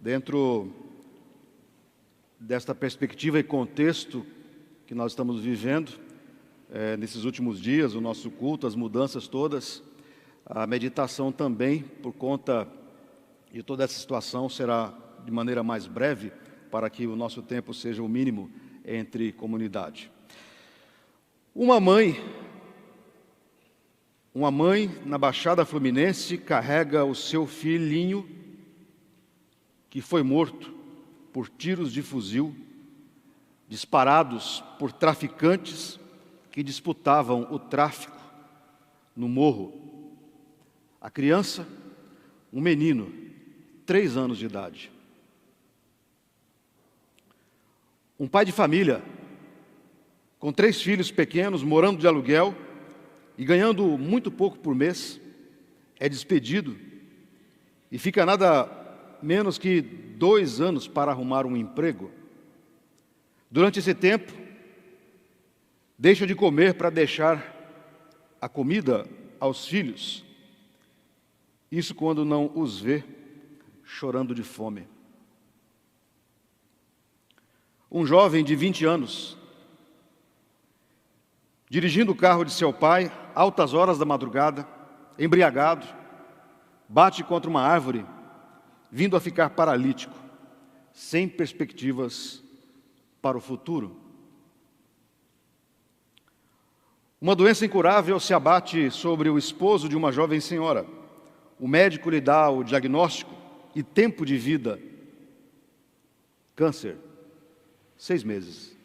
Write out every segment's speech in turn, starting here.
Dentro desta perspectiva e contexto que nós estamos vivendo, nesses últimos dias, o nosso culto, as mudanças todas, a meditação também, por conta de toda essa situação, será de maneira mais breve, para que o nosso tempo seja o mínimo entre comunidade. Uma mãe na Baixada Fluminense carrega o seu filhinho que foi morto por tiros de fuzil disparados por traficantes que disputavam o tráfico no morro. A criança, um menino, 3 anos de idade. Um pai de família, com 3 filhos pequenos, morando de aluguel e ganhando muito pouco por mês, é despedido e fica nada menos que 2 anos para arrumar um emprego. Durante esse tempo, deixa de comer para deixar a comida aos filhos. Isso quando não os vê chorando de fome. Um jovem de 20 anos, dirigindo o carro de seu pai, altas horas da madrugada, embriagado, bate contra uma árvore, vindo a ficar paralítico, sem perspectivas para o futuro. Uma doença incurável se abate sobre o esposo de uma jovem senhora. O médico lhe dá o diagnóstico e tempo de vida: câncer, 6 meses.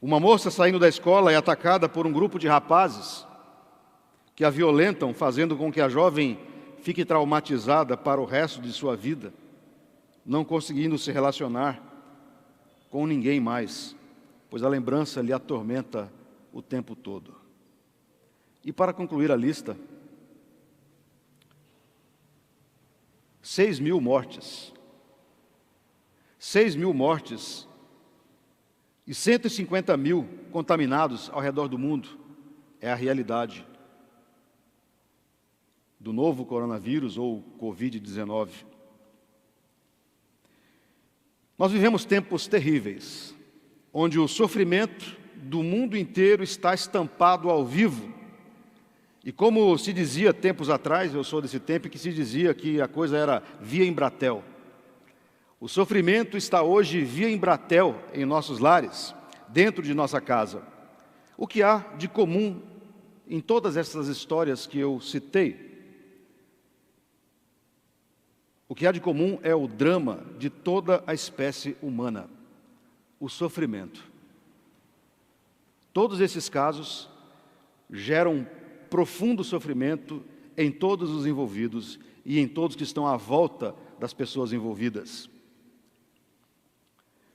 Uma moça saindo da escola é atacada por um grupo de rapazes que a violentam, fazendo com que a jovem fique traumatizada para o resto de sua vida, não conseguindo se relacionar com ninguém mais, pois a lembrança lhe atormenta o tempo todo. E para concluir a lista, 6.000 mortes. 6.000 mortes e 150.000 contaminados ao redor do mundo é a realidade do novo coronavírus ou Covid-19. Nós vivemos tempos terríveis, onde o sofrimento do mundo inteiro está estampado ao vivo. E como se dizia tempos atrás, eu sou desse tempo que se dizia que a coisa era via Embratel. O sofrimento está hoje via Embratel em nossos lares, dentro de nossa casa. O que há de comum em todas essas histórias que eu citei? O que há de comum é o drama de toda a espécie humana, o sofrimento. Todos esses casos geram profundo sofrimento em todos os envolvidos e em todos que estão à volta das pessoas envolvidas.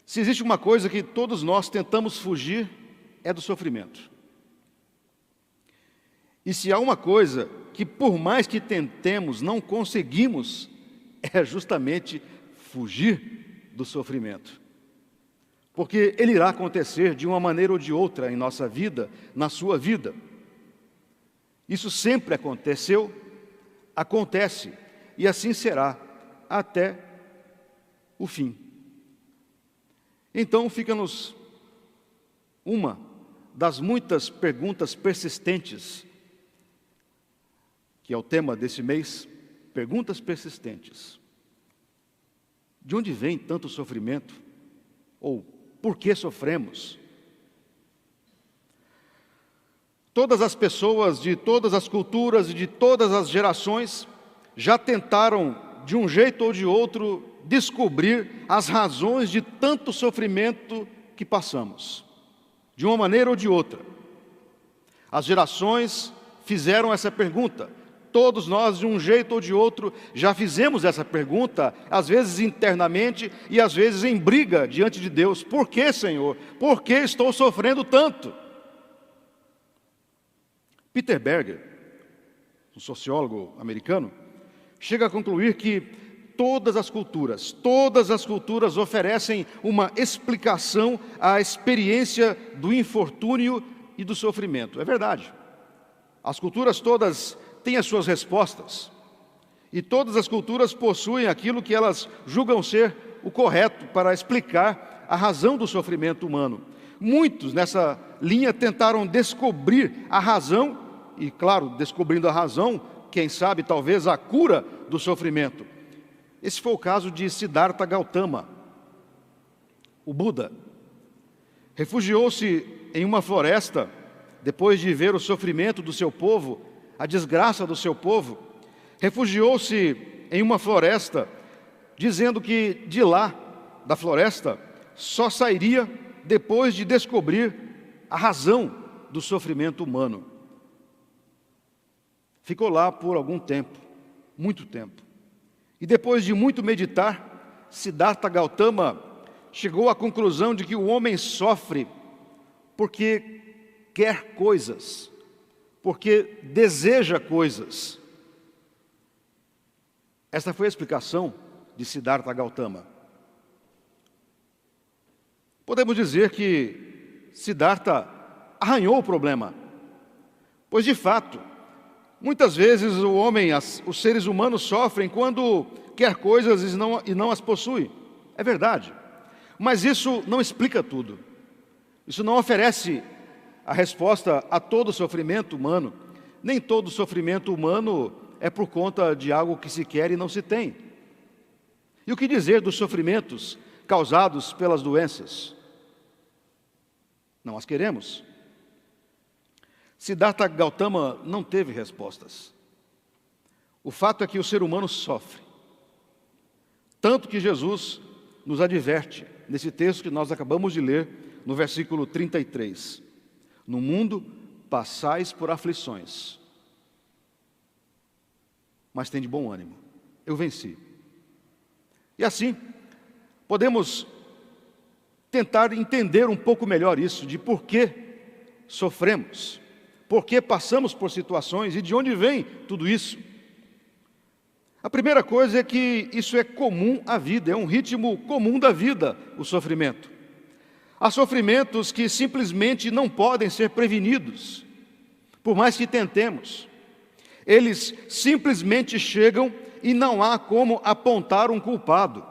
Se existe uma coisa que todos nós tentamos fugir, é do sofrimento. E se há uma coisa que, por mais que tentemos, não conseguimos, é justamente fugir do sofrimento. Porque ele irá acontecer de uma maneira ou de outra em nossa vida, na sua vida. Isso sempre aconteceu, acontece, e assim será até o fim. Então fica-nos uma das muitas perguntas persistentes, que é o tema desse mês, perguntas persistentes. De onde vem tanto sofrimento? Ou por que sofremos? Todas as pessoas de todas as culturas e de todas as gerações já tentaram, de um jeito ou de outro, descobrir as razões de tanto sofrimento que passamos, de uma maneira ou de outra. As gerações fizeram essa pergunta. Todos nós, de um jeito ou de outro, já fizemos essa pergunta, às vezes internamente e às vezes em briga diante de Deus. Por que, Senhor? Por que estou sofrendo tanto? Peter Berger, um sociólogo americano, chega a concluir que todas as culturas oferecem uma explicação à experiência do infortúnio e do sofrimento. É verdade. As culturas todas têm as suas respostas. E todas as culturas possuem aquilo que elas julgam ser o correto para explicar a razão do sofrimento humano. Muitos nessa linha tentaram descobrir a razão, e claro, descobrindo a razão, quem sabe talvez a cura do sofrimento. Esse foi o caso de Siddhartha Gautama, o Buda. Refugiou-se em uma floresta, depois de ver o sofrimento do seu povo, a desgraça do seu povo. Refugiou-se em uma floresta, dizendo que de lá, da floresta, só sairia depois de descobrir a razão do sofrimento humano. Ficou lá por algum tempo, muito tempo. E depois de muito meditar, Siddhartha Gautama chegou à conclusão de que o homem sofre porque quer coisas, porque deseja coisas. Esta foi a explicação de Siddhartha Gautama. Podemos dizer que Siddhartha arranhou o problema, pois de fato, muitas vezes o homem, os seres humanos sofrem quando quer coisas e não as possui. É verdade, mas isso não explica tudo. Isso não oferece a resposta a todo sofrimento humano. Nem todo sofrimento humano é por conta de algo que se quer e não se tem. E o que dizer dos sofrimentos causados pelas doenças? Não as queremos. Siddhartha Gautama não teve respostas. O fato é que o ser humano sofre. Tanto que Jesus nos adverte, nesse texto que nós acabamos de ler, no versículo 33. No mundo passais por aflições, mas tem de bom ânimo, eu venci. E assim, podemos tentar entender um pouco melhor isso, de por que sofremos, por que passamos por situações e de onde vem tudo isso. A primeira coisa é que isso é comum à vida, é um ritmo comum da vida, o sofrimento. Há sofrimentos que simplesmente não podem ser prevenidos, por mais que tentemos. Eles simplesmente chegam e não há como apontar um culpado.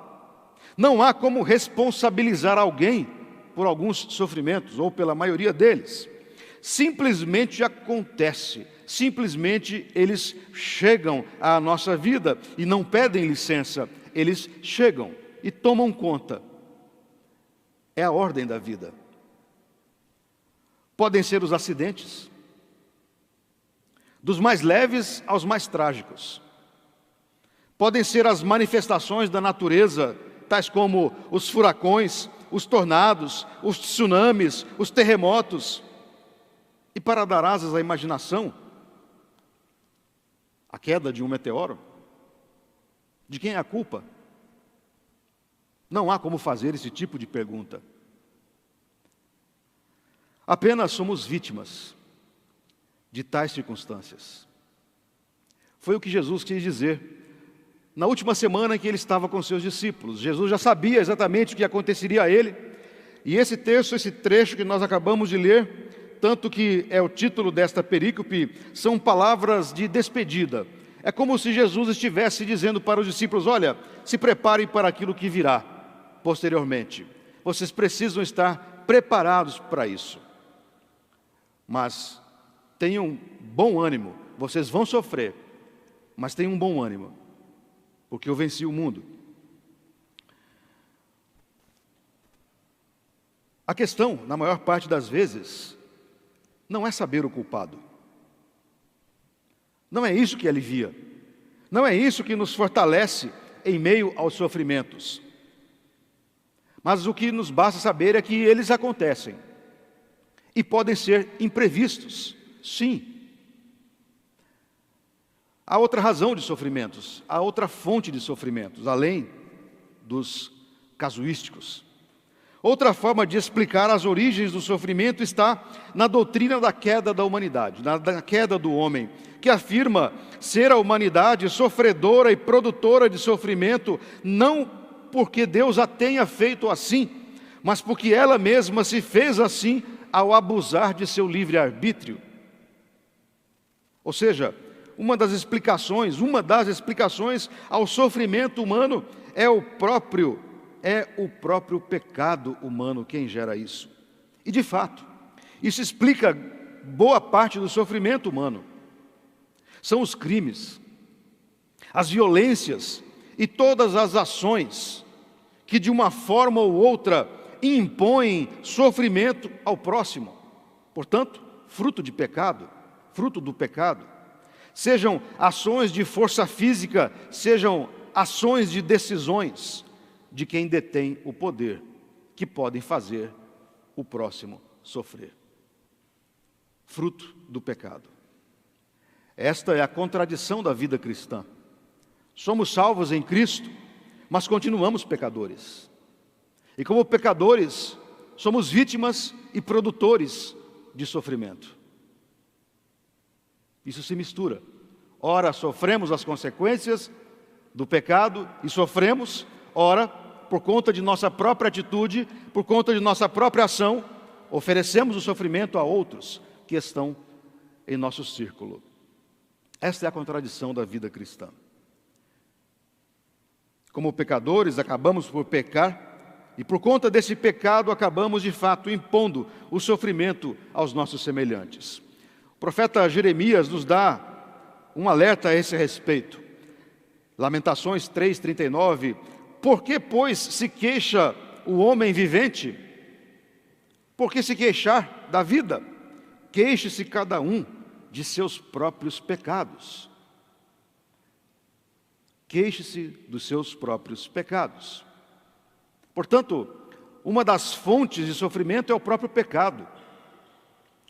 Não há como responsabilizar alguém por alguns sofrimentos, ou pela maioria deles. Simplesmente acontece, simplesmente eles chegam à nossa vida e não pedem licença, eles chegam e tomam conta. É a ordem da vida. Podem ser os acidentes, dos mais leves aos mais trágicos. Podem ser as manifestações da natureza, tais como os furacões, os tornados, os tsunamis, os terremotos. E para dar asas à imaginação, a queda de um meteoro, de quem é a culpa? Não há como fazer esse tipo de pergunta. Apenas somos vítimas de tais circunstâncias. Foi o que Jesus quis dizer na última semana em que ele estava com seus discípulos. Jesus já sabia exatamente o que aconteceria a ele. E esse texto, esse trecho que nós acabamos de ler, tanto que é o título desta perícope, são palavras de despedida. É como se Jesus estivesse dizendo para os discípulos: olha, se preparem para aquilo que virá posteriormente. Vocês precisam estar preparados para isso. Mas tenham bom ânimo. Vocês vão sofrer, mas tenham bom ânimo, porque eu venci o mundo. A questão, na maior parte das vezes, não é saber o culpado. Não é isso que alivia. Não é isso que nos fortalece em meio aos sofrimentos. Mas o que nos basta saber é que eles acontecem. E podem ser imprevistos, sim. Há outra razão de sofrimentos, há outra fonte de sofrimentos, além dos casuísticos. Outra forma de explicar as origens do sofrimento está na doutrina da queda da humanidade, da queda do homem, que afirma ser a humanidade sofredora e produtora de sofrimento, não porque Deus a tenha feito assim, mas porque ela mesma se fez assim ao abusar de seu livre-arbítrio. Ou seja, uma das explicações ao sofrimento humano é o próprio pecado humano quem gera isso. E de fato, isso explica boa parte do sofrimento humano. São os crimes, as violências e todas as ações que de uma forma ou outra impõem sofrimento ao próximo. Portanto, fruto do pecado. Sejam ações de força física, sejam ações de decisões de quem detém o poder, que podem fazer o próximo sofrer. Fruto do pecado. Esta é a contradição da vida cristã. Somos salvos em Cristo, mas continuamos pecadores. E como pecadores, somos vítimas e produtores de sofrimento. Isso se mistura. Ora, sofremos as consequências do pecado e sofremos, ora, por conta de nossa própria atitude, por conta de nossa própria ação, oferecemos o sofrimento a outros que estão em nosso círculo. Esta é a contradição da vida cristã. Como pecadores, acabamos por pecar, e por conta desse pecado, acabamos de fato impondo o sofrimento aos nossos semelhantes. O profeta Jeremias nos dá um alerta a esse respeito. Lamentações 3:39. Por que, pois, se queixa o homem vivente? Por que se queixar da vida? Queixe-se cada um de seus próprios pecados. Queixe-se dos seus próprios pecados. Portanto, uma das fontes de sofrimento é o próprio pecado.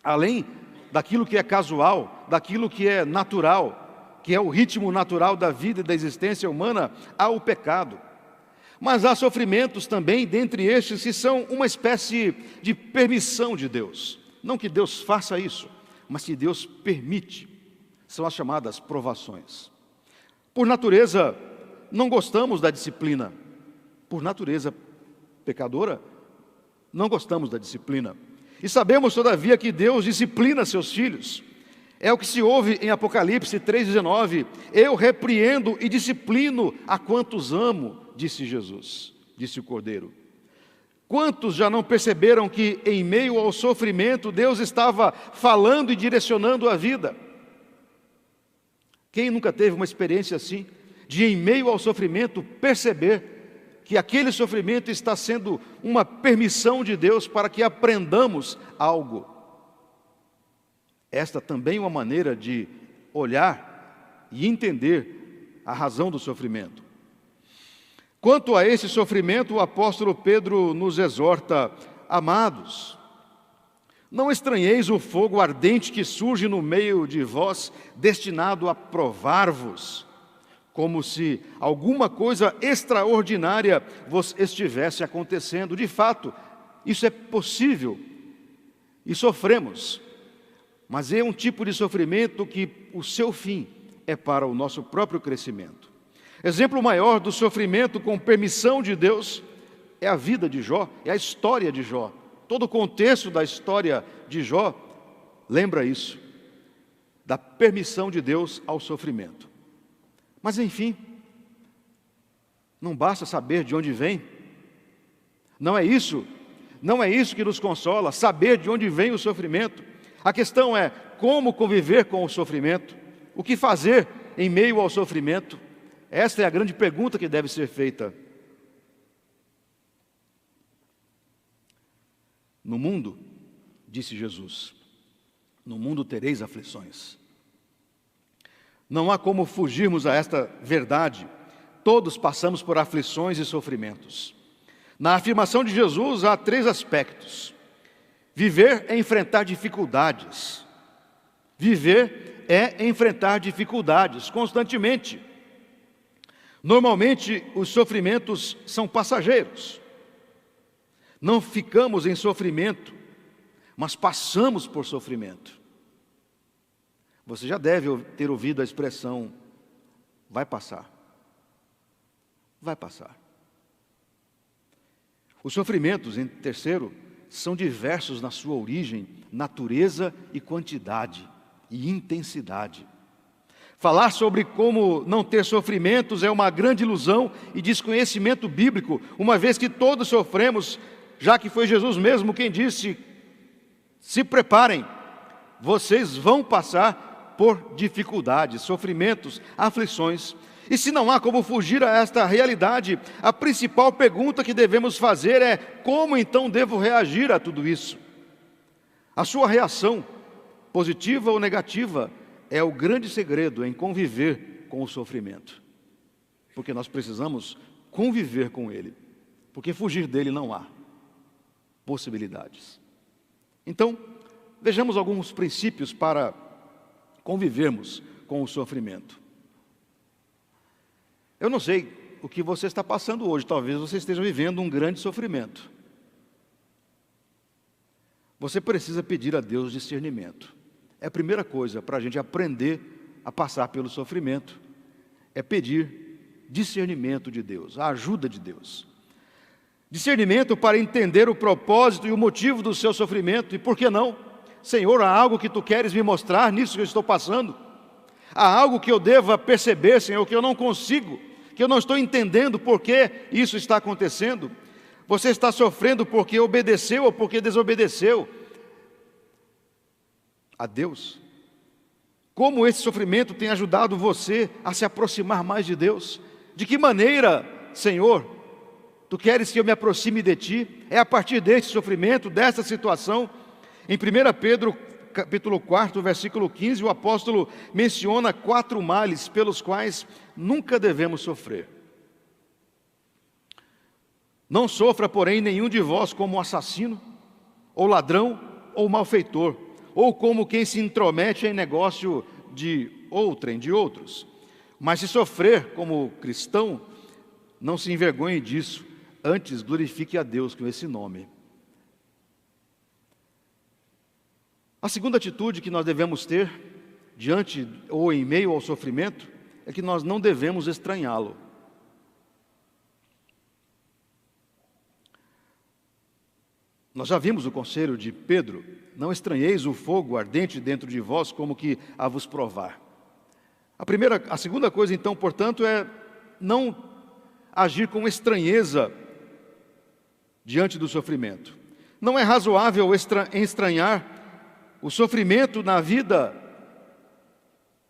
Além daquilo que é casual, daquilo que é natural, que é o ritmo natural da vida e da existência humana, há o pecado. Mas há sofrimentos também, dentre estes, que são uma espécie de permissão de Deus. Não que Deus faça isso, mas que Deus permite. São as chamadas provações. Por natureza, não gostamos da disciplina. Por natureza pecadora, não gostamos da disciplina. E sabemos, todavia, que Deus disciplina seus filhos. É o que se ouve em Apocalipse 3,19. Eu repreendo e disciplino a quantos amo, disse Jesus, disse o Cordeiro. Quantos já não perceberam que, em meio ao sofrimento, Deus estava falando e direcionando a vida? Quem nunca teve uma experiência assim, de em meio ao sofrimento perceber que aquele sofrimento está sendo uma permissão de Deus para que aprendamos algo? Esta também é uma maneira de olhar e entender a razão do sofrimento. Quanto a esse sofrimento, o apóstolo Pedro nos exorta: amados, não estranheis o fogo ardente que surge no meio de vós, destinado a provar-vos, como se alguma coisa extraordinária vos estivesse acontecendo. De fato, isso é possível e sofremos, mas é um tipo de sofrimento que o seu fim é para o nosso próprio crescimento. Exemplo maior do sofrimento com permissão de Deus é a vida de Jó, é a história de Jó. Todo o contexto da história de Jó lembra isso, da permissão de Deus ao sofrimento. Mas enfim, não basta saber de onde vem. Não é isso que nos consola, saber de onde vem o sofrimento. A questão é como conviver com o sofrimento, o que fazer em meio ao sofrimento. Esta é a grande pergunta que deve ser feita. No mundo, disse Jesus, no mundo tereis aflições. Não há como fugirmos a esta verdade. Todos passamos por aflições e sofrimentos. Na afirmação de Jesus há 3 aspectos. Viver é enfrentar dificuldades. Viver é enfrentar dificuldades constantemente. Normalmente, os sofrimentos são passageiros. Não ficamos em sofrimento, mas passamos por sofrimento. Você já deve ter ouvido a expressão, vai passar. Vai passar. Os sofrimentos, em terceiro, são diversos na sua origem, natureza e quantidade e intensidade. Falar sobre como não ter sofrimentos é uma grande ilusão e desconhecimento bíblico, uma vez que todos sofremos, já que foi Jesus mesmo quem disse: se preparem, vocês vão passar por dificuldades, sofrimentos, aflições. E se não há como fugir a esta realidade, a principal pergunta que devemos fazer é: como então devo reagir a tudo isso? A sua reação, positiva ou negativa, é o grande segredo em conviver com o sofrimento. Porque nós precisamos conviver com ele, porque fugir dele não há possibilidades. Então, vejamos alguns princípios para convivermos com o sofrimento. Eu não sei o que você está passando hoje, talvez você esteja vivendo um grande sofrimento. Você precisa pedir a Deus discernimento. É a primeira coisa para a gente aprender a passar pelo sofrimento, é pedir discernimento de Deus, a ajuda de Deus. Discernimento para entender o propósito e o motivo do seu sofrimento. E por que não? Senhor, há algo que Tu queres me mostrar nisso que eu estou passando? Há algo que eu deva perceber, Senhor, que eu não consigo, que eu não estou entendendo por que isso está acontecendo? Você está sofrendo porque obedeceu ou porque desobedeceu a Deus? Como esse sofrimento tem ajudado você a se aproximar mais de Deus? De que maneira, Senhor, Tu queres que eu me aproxime de Ti? É a partir deste sofrimento, desta situação. Em 1 Pedro, capítulo 4, versículo 15, o apóstolo menciona 4 males pelos quais nunca devemos sofrer. Não sofra, porém, nenhum de vós como assassino, ou ladrão, ou malfeitor, ou como quem se intromete em negócio de outrem, de outros. Mas se sofrer como cristão, não se envergonhe disso, antes glorifique a Deus com esse nome. A segunda atitude que nós devemos ter, diante ou em meio ao sofrimento, é que nós não devemos estranhá-lo. Nós já vimos o conselho de Pedro: não estranheis o fogo ardente dentro de vós, como que a vos provar. A segunda coisa, então, portanto, é não agir com estranheza diante do sofrimento. Não é razoável estranhar o sofrimento na vida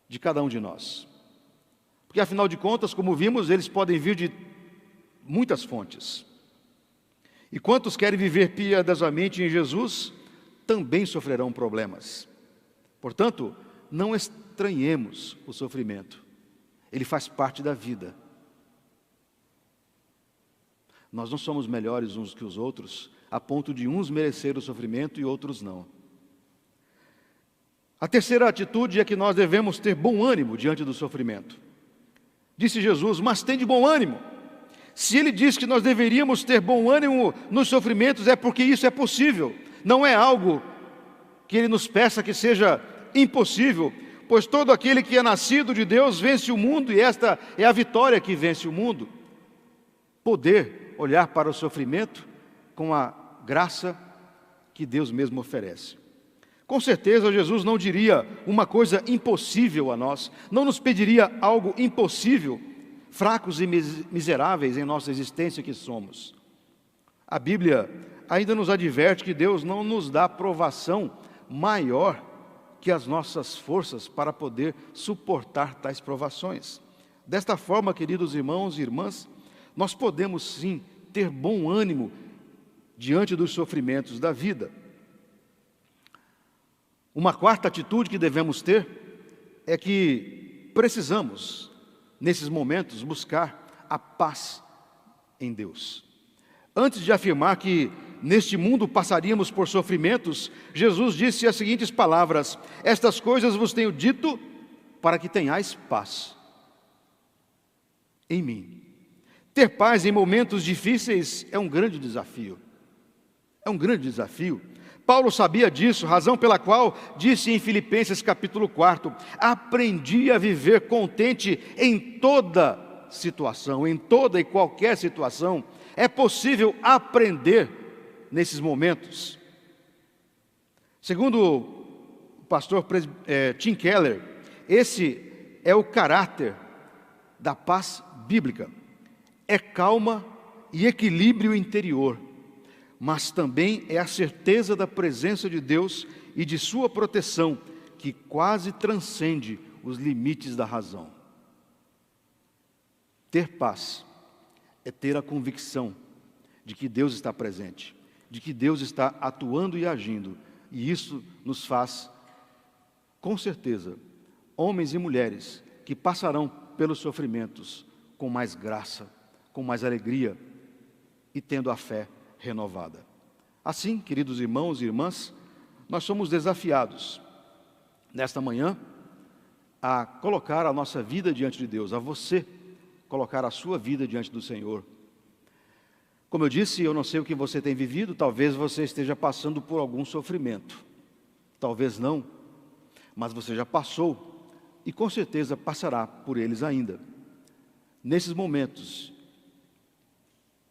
de cada um de nós. Porque, afinal de contas, como vimos, eles podem vir de muitas fontes. E quantos querem viver piedosamente em Jesus, também sofrerão problemas. Portanto, não estranhemos o sofrimento. Ele faz parte da vida. Nós não somos melhores uns que os outros, a ponto de uns merecer o sofrimento e outros não. A terceira atitude é que nós devemos ter bom ânimo diante do sofrimento. Disse Jesus: mas tem de bom ânimo. Se Ele diz que nós deveríamos ter bom ânimo nos sofrimentos, é porque isso é possível. Não é algo que Ele nos peça que seja impossível, pois todo aquele que é nascido de Deus vence o mundo, e esta é a vitória que vence o mundo. Poder olhar para o sofrimento com a graça que Deus mesmo oferece. Com certeza Jesus não diria uma coisa impossível a nós, não nos pediria algo impossível, fracos e miseráveis em nossa existência que somos. A Bíblia ainda nos adverte que Deus não nos dá provação maior que as nossas forças para poder suportar tais provações. Desta forma, queridos irmãos e irmãs, nós podemos sim ter bom ânimo diante dos sofrimentos da vida. Uma quarta atitude que devemos ter é que precisamos, nesses momentos, buscar a paz em Deus. Antes de afirmar que neste mundo passaríamos por sofrimentos, Jesus disse as seguintes palavras: estas coisas vos tenho dito para que tenhais paz em mim. Ter paz em momentos difíceis é um grande desafio. É um grande desafio. Paulo sabia disso, razão pela qual disse em Filipenses capítulo 4, aprendi a viver contente em toda situação, em toda e qualquer situação. É possível aprender nesses momentos. Segundo o pastor Tim Keller, esse é o caráter da paz bíblica. É calma e equilíbrio interior, mas também é a certeza da presença de Deus e de sua proteção, que quase transcende os limites da razão. Ter paz é ter a convicção de que Deus está presente, de que Deus está atuando e agindo, e isso nos faz, com certeza, homens e mulheres que passarão pelos sofrimentos com mais graça, com mais alegria e tendo a fé renovada. Assim, queridos irmãos e irmãs, nós somos desafiados nesta manhã a colocar a nossa vida diante de Deus, a você colocar a sua vida diante do Senhor. Como eu disse, eu não sei o que você tem vivido, talvez você esteja passando por algum sofrimento, talvez não, mas você já passou e com certeza passará por eles ainda. Nesses momentos,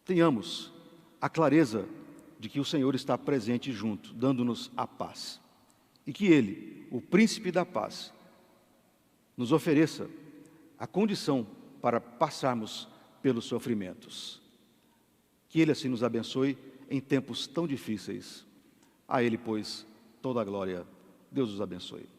tenhamos a clareza de que o Senhor está presente junto, dando-nos a paz. E que Ele, o Príncipe da Paz, nos ofereça a condição para passarmos pelos sofrimentos. Que Ele assim nos abençoe em tempos tão difíceis. A Ele, pois, toda a glória. Deus os abençoe.